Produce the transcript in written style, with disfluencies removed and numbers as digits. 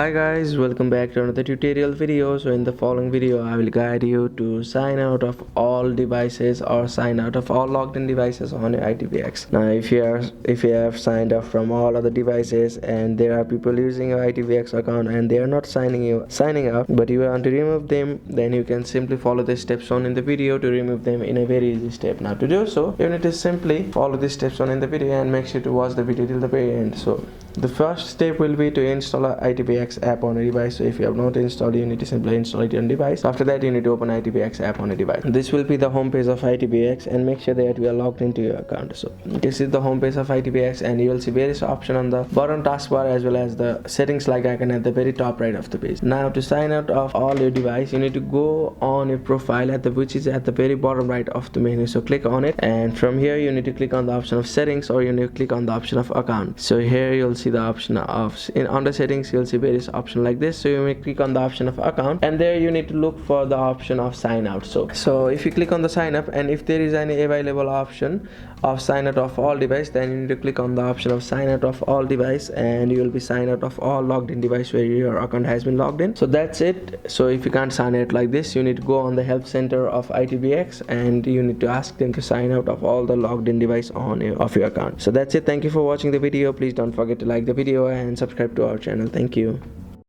Hi guys, welcome back to another tutorial video. So in the following video I will guide you to sign out of all devices or sign out of all logged in devices on your ITVX. Now if you have signed up from all other devices and there are people using your ITVX account and they are not signing up, but you want to remove them, then you can simply follow the steps shown in the video to remove them in a very easy step. Now to do so, you need to simply follow the steps shown in the video and make sure to watch the video till the very end. So the first step will be to install a ITVX app on a device. So if you have not installed, you need to simply install it on device. After that, you need to open ITVX app on a device. This will be the home page of ITVX, and make sure that you are logged into your account. So this is the home page of ITVX, and you will see various options on the bottom taskbar as well as the settings like icon at the very top right of the page. Now to sign out of all your device, you need to go on your profile which is at the very bottom right of the menu. So click on it, and from here you need to click on the option of settings, or you need to click on the option of account. So here you'll see the option of under settings, you'll see various options like this. So you may click on the option of account, and there you need to look for the option of sign out. So if you click on the sign up, and if there is any available option of sign out of all device, then you need to click on the option of sign out of all device, and you will be signed out of all logged in device where your account has been logged in. So that's it. So if you can't sign out like this, you need to go on the help center of ITVX and you need to ask them to sign out of all the logged in device on your account. So that's it. Thank you for watching the video. Please don't forget to like the video and subscribe to our channel. Thank you.